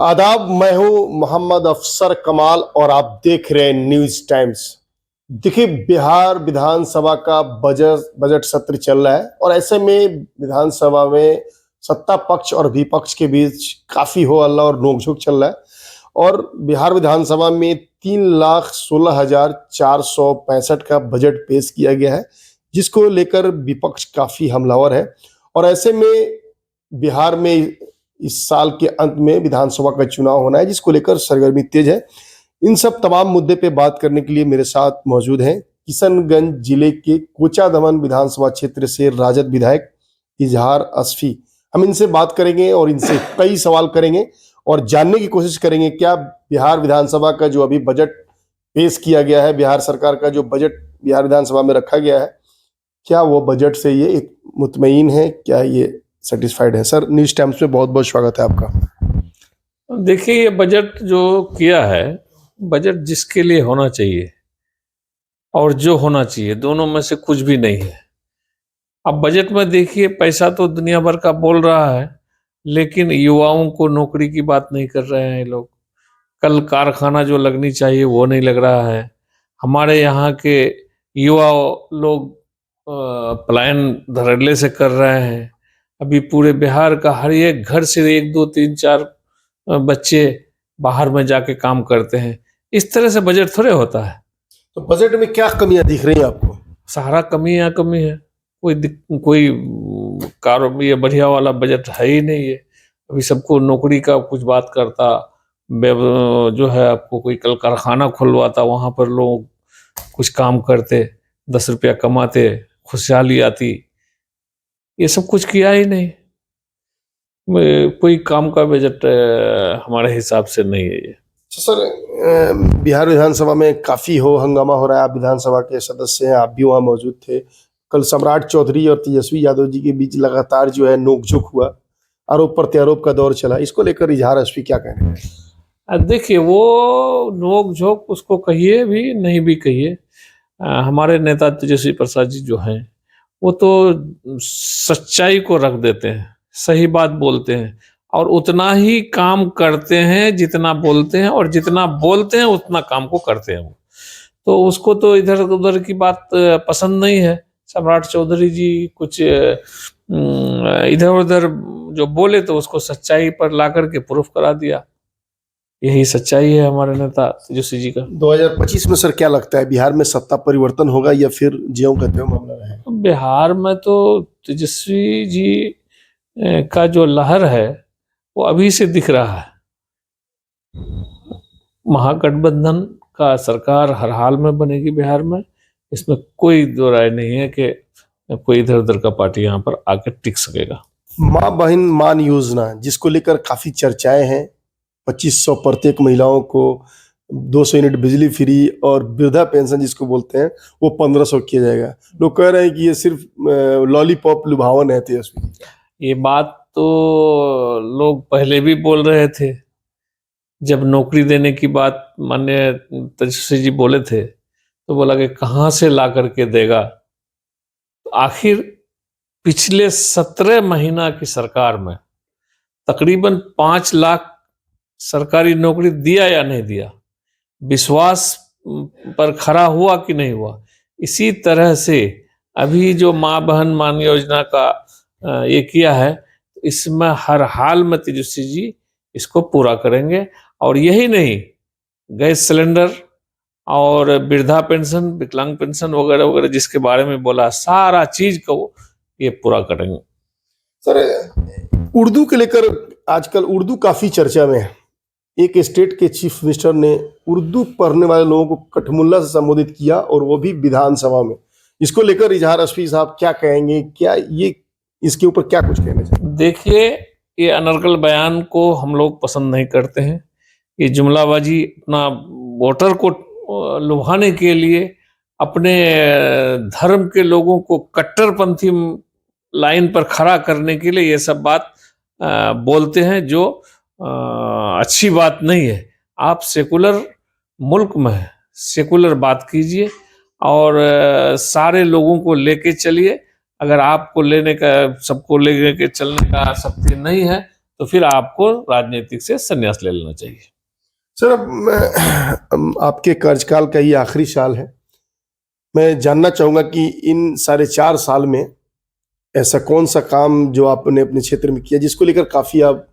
आदाब, मैं हूं मोहम्मद अफसर कमाल और आप देख रहे हैं न्यूज टाइम्स। देखिए, बिहार विधानसभा का बजट सत्र चल रहा है और ऐसे में विधानसभा में सत्ता पक्ष और विपक्ष के बीच काफी हो हल्ला और नोकझोंक चल रहा है। और बिहार विधानसभा में 3,16,465 का बजट पेश किया गया है, जिसको लेकर विपक्ष काफी हमलावर है। और ऐसे में बिहार में इस साल के अंत में विधानसभा का चुनाव होना है, जिसको लेकर सरगर्मी तेज है। इन सब तमाम मुद्दे पे बात करने के लिए मेरे साथ मौजूद हैं किशनगंज जिले के कोचाधमन विधानसभा क्षेत्र से राजद विधायक इजहार असफी। हम इनसे बात करेंगे और इनसे कई सवाल करेंगे और जानने की कोशिश करेंगे क्या बिहार विधानसभा का जो अभी बजट पेश किया गया है, बिहार सरकार का जो बजट बिहार विधानसभा में रखा गया है, क्या वो बजट से ये मुतमईन है, क्या ये सेटिस्फाइड है। सर, न्यूज टाइम्स में बहुत बहुत स्वागत है आपका। देखिए, ये बजट जो किया है, बजट जिसके लिए होना चाहिए और जो होना चाहिए दोनों में से कुछ भी नहीं है। अब बजट में देखिए, पैसा तो दुनिया भर का बोल रहा है, लेकिन युवाओं को नौकरी की बात नहीं कर रहे हैं ये लोग। कल कारखाना जो लगनी चाहिए वो नहीं लग रहा है। हमारे यहाँ के युवा लोग पलायन धड़ल्ले से कर रहे हैं। अभी पूरे बिहार का हर एक घर से 1, 2, 3, 4 बच्चे बाहर में जाके काम करते हैं। इस तरह से बजट थोड़े होता है। तो बजट में क्या कमियां दिख रही हैं आपको? सारा कमी है। कोई कारो ये बढ़िया वाला बजट है ही नहीं है। अभी सबको नौकरी का कुछ बात करता, जो है आपको कोई कल कारखाना खुलवाता, वहां पर लोग कुछ काम करते, 10 रुपया कमाते, खुशहाली आती। ये सब कुछ किया ही नहीं। कोई काम का बजट हमारे हिसाब से नहीं है ये। सर, बिहार विधानसभा में काफी हो हंगामा हो रहा है। आप विधानसभा के सदस्य हैं, आप भी वहां मौजूद थे। कल सम्राट चौधरी और तेजस्वी यादव जी के बीच लगातार जो है नोकझोंक हुआ, आरोप प्रत्यारोप का दौर चला। इसको लेकर इजहार असफी क्या कहना है? देखिए, वो नोक-झोंक उसको कहिए भी नहीं भी कहिए, हमारे नेता तेजस्वी प्रसाद जी जो हैं, वो तो सच्चाई को रख देते हैं, सही बात बोलते हैं और उतना ही काम करते हैं जितना बोलते हैं, और जितना बोलते हैं उतना काम को करते हैं वो। तो उसको तो इधर उधर की बात पसंद नहीं है। सम्राट चौधरी जी कुछ इधर उधर जो बोले तो उसको सच्चाई पर ला करके प्रूफ करा दिया। यही सच्चाई है हमारे नेता तेजस्वी जी का। 2025 में सर क्या लगता है, बिहार में सत्ता परिवर्तन होगा या फिर ज्यों का त्यों मामला रहेगा? बिहार में तो तेजस्वी जी का जो लहर है वो अभी से दिख रहा है। महागठबंधन का सरकार हर हाल में बनेगी बिहार में, इसमें कोई दो राय नहीं है कि कोई इधर उधर का पार्टी यहाँ पर आकर टिक सकेगा। माँ बहन मान योजना, जिसको लेकर काफी चर्चाएं हैं, 2500 प्रत्येक महिलाओं को, 200 यूनिट बिजली फ्री और वृद्धा पेंशन जिसको बोलते हैं वो 1500 किया जाएगा। लोग कह रहे हैं कि ये सिर्फ लॉलीपॉप लुभावन है तेजस्वी। ये बात तो लोग पहले भी बोल रहे थे। जब नौकरी देने की बात माननीय तेजस्वी जी बोले थे तो बोला कि कहाँ से ला करके देगा। तो आखिर पिछले 17 महीना की सरकार में तकरीबन 5 लाख सरकारी नौकरी दिया या नहीं दिया, विश्वास पर खरा हुआ कि नहीं हुआ। इसी तरह से अभी जो माँ बहन मान योजना का ये किया है, इसमें हर हाल में तेजस्वी जी इसको पूरा करेंगे। और यही नहीं, गैस सिलेंडर और वृद्धा पेंशन, विकलांग पेंशन वगैरह वगैरह जिसके बारे में बोला, सारा चीज को ये पूरा करेंगे। सर, उर्दू के लेकर आजकल उर्दू काफी चर्चा में है। एक स्टेट के चीफ मिनिस्टर ने उर्दू पढ़ने वाले लोगों को कठमुल्ला से संबोधित किया और वो भी विधानसभा में। इसको लेकर इजहार असफी साहब क्या कहेंगे, क्या ये इसके ऊपर क्या कुछ कहना चाहिए? देखिए, ये अनर्गल बयान को हम लोग पसंद नहीं करते हैं। ये जुमलाबाजी अपना वोटर को लुभाने के लिए, अपने धर्म के लोगों को कट्टरपंथी लाइन पर खड़ा करने के लिए ये सब बात बोलते हैं, जो अच्छी बात नहीं है। आप सेकुलर मुल्क में हैं, सेकुलर बात कीजिए और सारे लोगों को लेके चलिए। अगर आपको लेने का, सबको लेके चलने का शक्ति नहीं है तो फिर आपको राजनीतिक से संन्यास ले लेना चाहिए। सर, अब आपके कार्यकाल का ये आखिरी साल है। मैं जानना चाहूंगा कि इन साढ़े 4 साल में ऐसा कौन सा काम जो आपने अपने क्षेत्र में किया जिसको लेकर काफी आप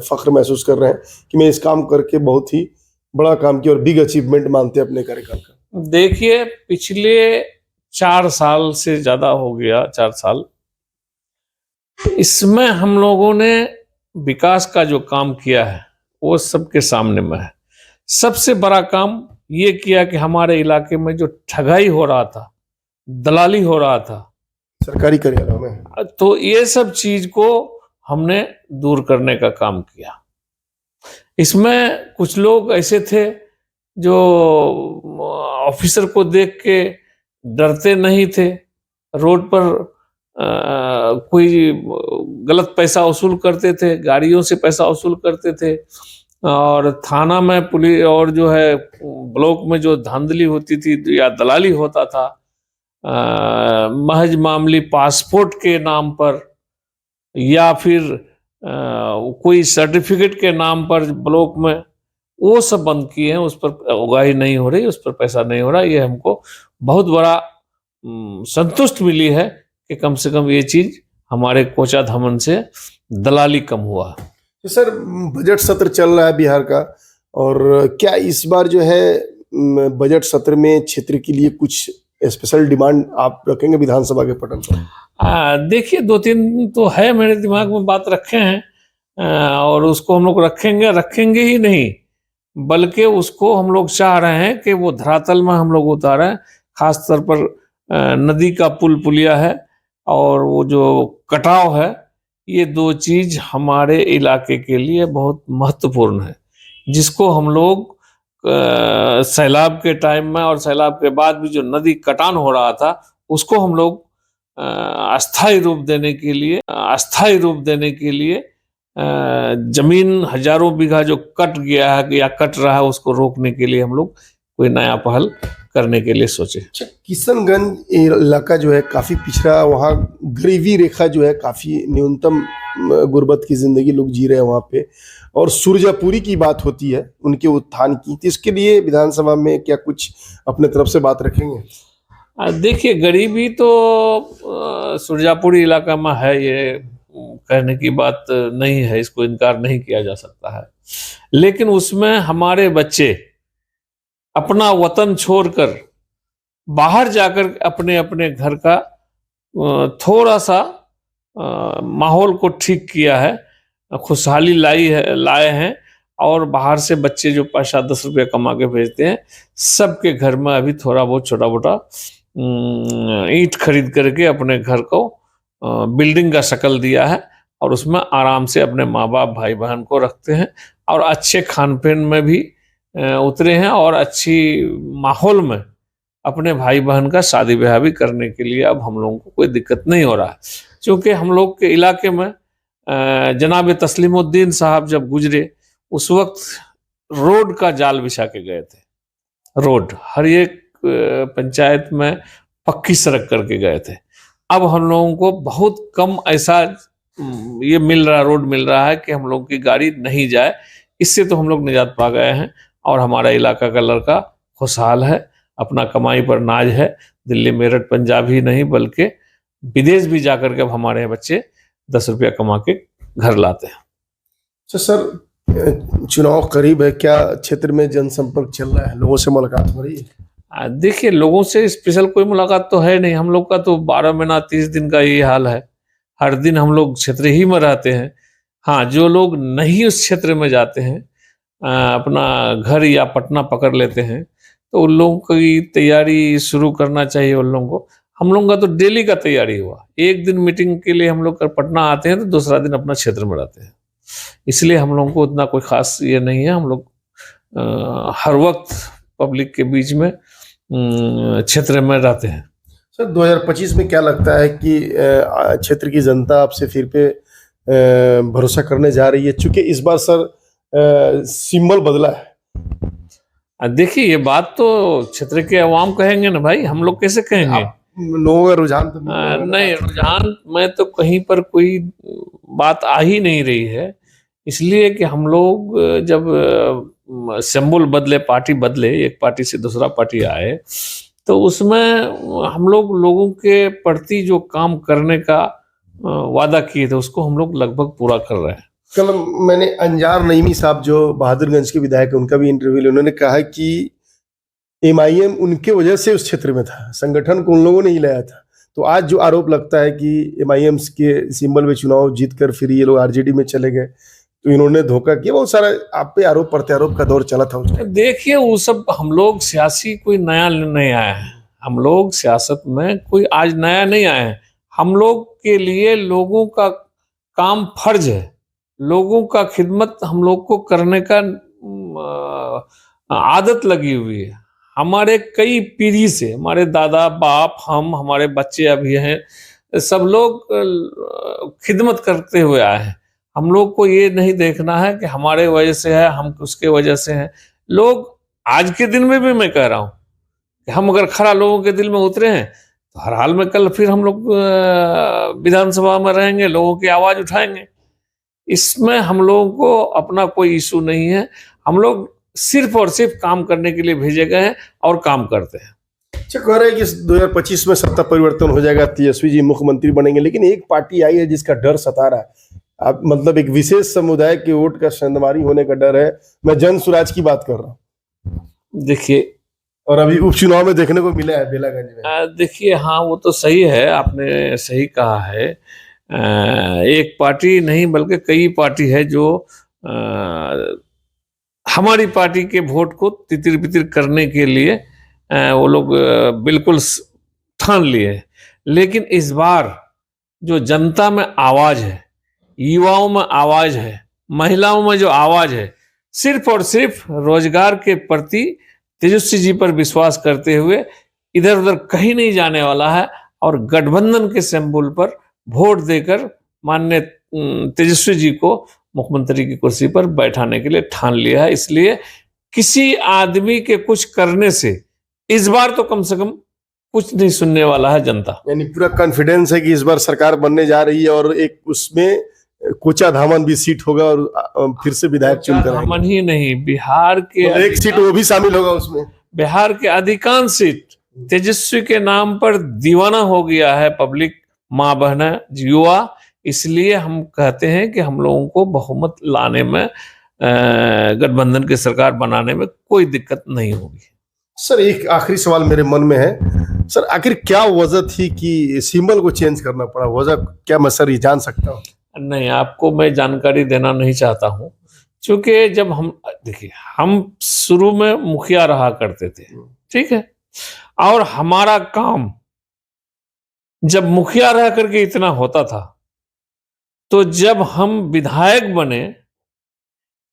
फख्र महसूस कर रहे हैं कि मैं इस काम करके बहुत ही बड़ा काम किया और बिग अचीवमेंट मानते हैं अपने कार्यकाल का? देखिए, पिछले 4 साल से ज्यादा हो गया, 4 साल, इसमें हम लोगों ने विकास का जो काम किया है वो सबके सामने में है। सबसे बड़ा काम ये किया कि हमारे इलाके में जो ठगाई हो रहा था, दलाली हो रहा था सरकारी कार्यालयों में, तो ये सब चीज को हमने दूर करने का काम किया। इसमें कुछ लोग ऐसे थे जो ऑफिसर को देख के डरते नहीं थे, रोड पर कोई गलत पैसा वसूल करते थे, गाड़ियों से पैसा वसूल करते थे, और थाना में पुलिस और जो है ब्लॉक में जो धांधली होती थी या दलाली होता था, महज मामूली पासपोर्ट के नाम पर या फिर कोई सर्टिफिकेट के नाम पर ब्लॉक में, वो सब बंद किए हैं। उस पर उगाही नहीं हो रही, उस पर पैसा नहीं हो रहा। ये हमको बहुत बड़ा संतुष्ट मिली है कि कम से कम ये चीज हमारे कोचा धमन से दलाली कम हुआ। तो सर, बजट सत्र चल रहा है बिहार का, और क्या इस बार जो है बजट सत्र में क्षेत्र के लिए कुछ स्पेशल डिमांड आप रखेंगे विधानसभा के पटल पर? देखिए, 2-3 तो है मेरे दिमाग में, बात रखे हैं, और उसको हम लोग रखेंगे ही नहीं, बल्कि उसको हम लोग चाह रहे हैं कि वो धरातल में हम लोग उतारें। खास तौर पर नदी का पुल पुलिया है और वो जो कटाव है, ये 2 चीज हमारे इलाके के लिए बहुत महत्वपूर्ण है, जिसको हम लोग सैलाब के टाइम में और सैलाब के बाद भी जो नदी कटान हो रहा था, उसको हम लोग अस्थायी रूप देने के लिए जमीन हजारों बीघा जो कट गया है या कट रहा है, उसको रोकने के लिए हम लोग कोई नया पहल करने के लिए सोचे। किशनगंज इलाका जो है काफी पिछड़ा, वहाँ गरीबी रेखा जो है काफी न्यूनतम गुर्बत की जिंदगी लोग जी रहे हैं वहाँ पे, और सुरजापुरी की बात होती है उनके उत्थान की, तो इसके लिए विधानसभा में क्या कुछ अपने तरफ से बात रखेंगे? देखिए, गरीबी तो सुरजापुरी इलाका में है, ये कहने की बात नहीं है, इसको इनकार नहीं किया जा सकता है। लेकिन उसमें हमारे बच्चे अपना वतन छोड़कर बाहर जाकर अपने अपने घर का थोड़ा सा माहौल को ठीक किया है, खुशहाली लाए हैं, और बाहर से बच्चे जो 5-10 रुपये कमा के भेजते हैं, सबके घर में अभी थोड़ा बहुत छोटा मोटा ईंट खरीद करके अपने घर को बिल्डिंग का शक्ल दिया है, और उसमें आराम से अपने माँ बाप भाई बहन को रखते हैं, और अच्छे खान पीन में भी उतरे हैं, और अच्छी माहौल में अपने भाई बहन का शादी ब्याह भी करने के लिए अब हम लोगों को कोई दिक्कत नहीं हो रहा है। क्योंकि हम लोग के इलाके में जनाब तस्लीमुद्दीन साहब जब गुजरे, उस वक्त रोड का जाल बिछा के गए थे। रोड हर एक पंचायत में पक्की सड़क करके गए थे। अब हम लोगों को बहुत कम ऐसा ये रोड मिल रहा है कि हम लोग की गाड़ी नहीं जाए। इससे तो हम लोग निजात पा गए हैं, और हमारा इलाका का लड़का खुशहाल है, अपना कमाई पर नाज है। दिल्ली मेरठ पंजाब ही नहीं बल्कि विदेश भी जाकर के अब हमारे बच्चे 10 रुपया कमा के घर लाते हैं। तो सर, चुनाव करीब है, क्या क्षेत्र में जनसंपर्क चल रहा है, लोगों से मुलाकात हो रही है? देखिए, लोगों से स्पेशल कोई मुलाकात तो है नहीं। हम लोग का तो 12 महीना 30 दिन का यही हाल है, हर दिन हम लोग क्षेत्र ही में रहते हैं। हाँ, जो लोग नहीं उस क्षेत्र में जाते हैं, अपना घर या पटना पकड़ लेते हैं, तो उन लोगों की तैयारी शुरू करना चाहिए उन लोगों को। हम लोगों का तो डेली का तैयारी हुआ, एक दिन मीटिंग के लिए हम लोग पटना आते हैं तो दूसरा दिन अपना क्षेत्र में रहते हैं। इसलिए हम लोगों को उतना कोई खास ये नहीं है। हम लोग हर वक्त पब्लिक के बीच में क्षेत्र में रहते हैं। सर, 2025 में क्या लगता है कि क्षेत्र की जनता आपसे फिर पे भरोसा करने जा रही है, चूंकि इस बार सर सिंबल बदला है? देखिए, ये बात तो क्षेत्र के अवाम कहेंगे ना भाई, हम लोग कैसे कहेंगे? लोगों का रुझान तो नहीं, रुझान में तो कहीं पर कोई बात आ ही नहीं रही है। इसलिए कि हम लोग जब सिंबल बदले, पार्टी बदले, एक पार्टी से दूसरा पार्टी आए, तो उसमें हम लोग लोगों के प्रति जो काम करने का वादा किए थे उसको हम लोग लगभग पूरा कर रहे हैं। कल मैंने अंजार नईमी साहब जो बहादुरगंज के विधायक है उनका भी इंटरव्यू लिया, उन्होंने कहा कि एमआईएम उनके वजह से उस क्षेत्र में था, संगठन को उन लोगों ने ही लाया था। तो आज जो आरोप लगता है कि एमआईएम के सिंबल में चुनाव जीतकर फिर ये लोग आरजेडी में चले गए, तो इन्होंने धोखा किया, बहुत सारा आप पे आरोप प्रत्यारोप का दौर चला था उसमें। देखिए वो सब हम लोग सियासी कोई नया नहीं आया है, हम लोग सियासत में कोई आज नया नहीं आए हैं। हम लोग के लिए लोगों का काम फर्ज है, लोगों का खिदमत हम लोग को करने का आदत लगी हुई है। हमारे कई पीढ़ी से, हमारे दादा बाप, हम, हमारे बच्चे अभी हैं, सब लोग खिदमत करते हुए आए हैं। हम लोग को ये नहीं देखना है कि हमारे वजह से है, हम उसके वजह से हैं। लोग आज के दिन में भी मैं कह रहा हूँ कि हम अगर खरा लोगों के दिल में उतरे हैं तो हर हाल में कल फिर हम लोग विधानसभा में रहेंगे, लोगों की आवाज उठाएंगे। इसमें हम लोगों को अपना कोई इशू नहीं है। हम लोग सिर्फ और सिर्फ काम करने के लिए भेजे गए हैं और काम करते हैं। अच्छा, कह रहे हैं कि 2025 में सत्ता परिवर्तन हो जाएगा, तेजस्वी जी मुख्यमंत्री बनेंगे, लेकिन एक पार्टी आई है जिसका डर सता रहा है। आप मतलब एक विशेष समुदाय के वोट का संदमारी होने का डर है। मैं जन स्वराज की बात कर रहा हूँ। देखिए, और अभी उपचुनाव में देखने को मिला है बेलागंज में। देखिए, हाँ वो तो सही है, आपने सही कहा है। एक पार्टी नहीं बल्कि कई पार्टी है जो हमारी पार्टी के वोट को तितिर बितिर करने के लिए वो लोग बिल्कुल ठान लिए। लेकिन इस बार जो जनता में आवाज है, युवाओं में आवाज है, महिलाओं में जो आवाज है, सिर्फ और सिर्फ रोजगार के प्रति तेजस्वी जी पर विश्वास करते हुए इधर उधर कहीं नहीं जाने वाला है और गठबंधन के सिंबल पर वोट देकर माननीय तेजस्वी जी को मुख्यमंत्री की कुर्सी पर बैठाने के लिए ठान लिया है। इसलिए किसी आदमी के कुछ करने से इस बार तो कम से कम कुछ नहीं सुनने वाला है जनता। यानी पूरा कॉन्फिडेंस है कि इस बार सरकार बनने जा रही है और एक उसमें कोचा धामन भी सीट होगा और फिर से विधायक चुनकर आएंगे। धामन ही नहीं, बिहार के तो एक सीट वो भी शामिल होगा उसमें। बिहार के अधिकांश सीट तेजस्वी के नाम पर दीवाना हो गया है पब्लिक, माँ बहना, युवा। इसलिए हम कहते हैं कि हम लोगों को बहुमत लाने में, गठबंधन की सरकार बनाने में कोई दिक्कत नहीं होगी। सर, एक आखिरी सवाल मेरे मन में है सर, आखिर क्या वजह थी कि सिंबल को चेंज करना पड़ा? वजह क्या मैं सर ये जान सकता हूँ? नहीं, आपको मैं जानकारी देना नहीं चाहता हूँ, क्योंकि जब देखिए, हम शुरू में मुखिया रहा करते थे, ठीक है, और हमारा काम जब मुखिया रह करके इतना होता था, तो जब हम विधायक बने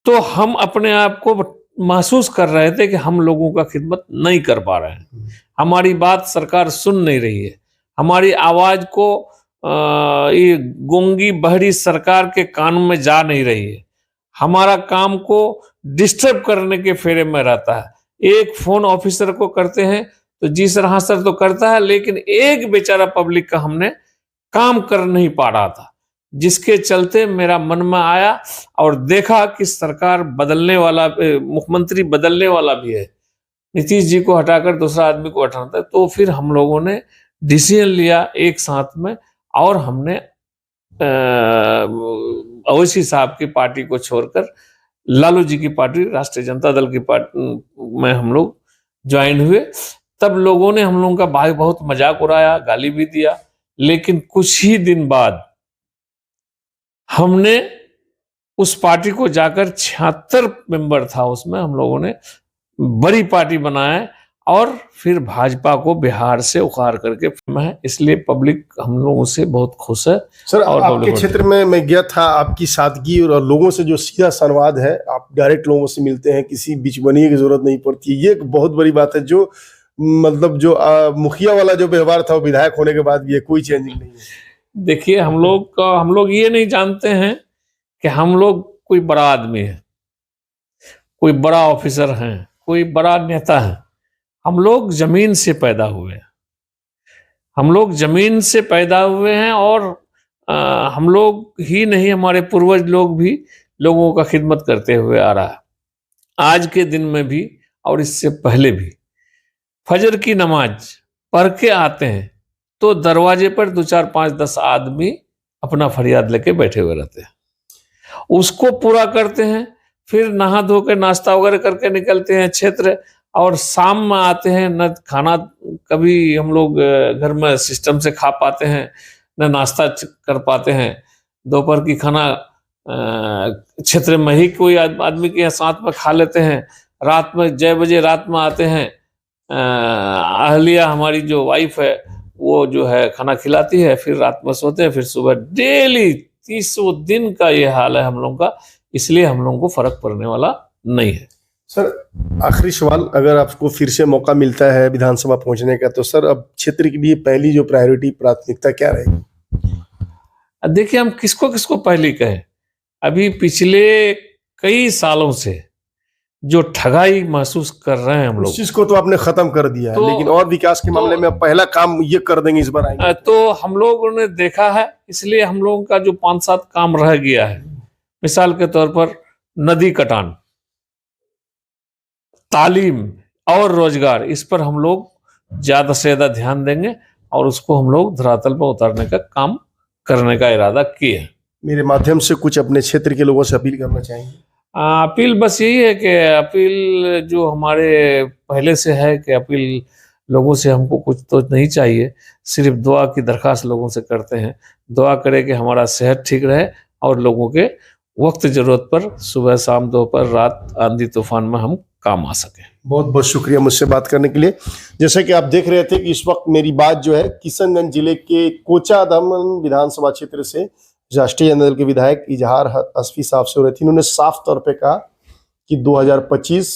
तो हम अपने आप को महसूस कर रहे थे कि हम लोगों का खिदमत नहीं कर पा रहे हैं, हमारी बात सरकार सुन नहीं रही है, हमारी आवाज को ये गूंगी बहरी सरकार के कान में जा नहीं रही है, हमारा काम को डिस्टर्ब करने के फेरे में रहता है। एक फोन ऑफिसर को करते हैं तो जी सर, हाँ सर तो करता है, लेकिन एक बेचारा पब्लिक का हमने काम कर नहीं पा रहा था, जिसके चलते मेरा मन में आया और देखा कि सरकार बदलने वाला, मुख्यमंत्री बदलने वाला भी है, नीतीश जी को हटाकर दूसरा आदमी को हटाना था। तो फिर हम लोगों ने डिसीजन लिया एक साथ में और हमने अवैसी साहब की पार्टी को छोड़कर लालू जी की पार्टी, राष्ट्रीय जनता दल की पार्टी में हम लोग ज्वाइन हुए। तब लोगों ने हम लोगों का बहुत मजाक उड़ाया, गाली भी दिया, लेकिन कुछ ही दिन बाद हमने उस पार्टी को जाकर 76 मेंबर था उसमें, हम लोगों ने बड़ी पार्टी बनाया और फिर भाजपा को बिहार से उखाड़ करके है। इसलिए पब्लिक हम लोगों से बहुत खुश है। सर, और आपके क्षेत्र में मैं गया था, आपकी सादगी और लोगों से जो सीधा संवाद है, आप डायरेक्ट लोगों से मिलते हैं, किसी बिचबनिए की जरूरत नहीं पड़ती। ये एक बहुत बड़ी बात है, जो मतलब जो मुखिया वाला जो व्यवहार था वो विधायक होने के बाद भी है, कोई चेंजिंग नहीं है। देखिए, हम लोग ये नहीं जानते हैं कि हम लोग कोई बड़ा आदमी है, कोई बड़ा ऑफिसर हैं, कोई बड़ा नेता है। हम लोग जमीन से पैदा हुए हैं, हम लोग जमीन से पैदा हुए हैं और हम लोग ही नहीं, हमारे पूर्वज लोग भी लोगों का खिदमत करते हुए आ रहा है। आज के दिन में भी और इससे पहले भी फजर की नमाज पढ़ के आते हैं तो दरवाजे पर 2 4 5 10 आदमी अपना फरियाद लेके बैठे हुए रहते हैं, उसको पूरा करते हैं, फिर नहा धो के नाश्ता वगैरह करके निकलते हैं क्षेत्र, और शाम में आते हैं। न खाना कभी हम लोग घर में सिस्टम से खा पाते हैं, न नाश्ता कर पाते हैं। दोपहर की खाना क्षेत्र में ही कोई आदमी के साथ में खा लेते हैं। रात में 6 बजे रात में आते हैं, अहलिया हमारी जो वाइफ है वो जो है खाना खिलाती है, फिर रात में सोते हैं, फिर सुबह डेली 30 दिन का ये हाल है हम लोगों का। इसलिए हम लोगों को फर्क पड़ने वाला नहीं है। सर, आखिरी सवाल, अगर आपको फिर से मौका मिलता है विधानसभा पहुंचने का, तो सर अब क्षेत्र के लिए पहली जो प्राथमिकता क्या रहेगी? देखिए, हम किसको किसको पहली कहें, अभी पिछले कई सालों से जो ठगाई महसूस कर रहे हैं हम लोग, उस चीज को तो आपने खत्म कर दिया है, लेकिन और विकास के मामले में अब पहला काम ये कर देंगे इस बार आएंगे। तो हम लोगों ने देखा है, इसलिए हम लोगों का जो 5-7 काम रह गया है, मिसाल के तौर पर नदी कटान, तालीम और रोजगार, इस पर हम लोग ज्यादा से ज्यादा ध्यान देंगे और उसको हम लोग धरातल पर उतारने का काम करने का इरादा किए हैं। मेरे माध्यम से कुछ अपने क्षेत्र के लोगों से अपील करना चाहेंगे? अपील बस यही है कि अपील जो हमारे पहले से है कि अपील लोगों से हमको कुछ तो नहीं चाहिए, सिर्फ दुआ की दरख्वास्त लोगों से करते हैं। दुआ करें कि हमारा सेहत ठीक रहे और लोगों के वक्त ज़रूरत पर सुबह शाम दोपहर रात आंधी तूफान में हम काम आ सकें। बहुत बहुत शुक्रिया मुझसे बात करने के लिए। जैसे कि आप देख रहे थे कि इस वक्त मेरी बात जो है किशनगंज जिले के कोचाधाम विधानसभा क्षेत्र से राष्ट्रीय जनता दल के विधायक इजहार हसफी साहब से हो रही थी। इन्होंने साफ तौर पे कहा कि 2025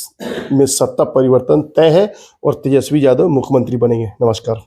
में सत्ता परिवर्तन तय है और तेजस्वी यादव मुख्यमंत्री बनेंगे। नमस्कार।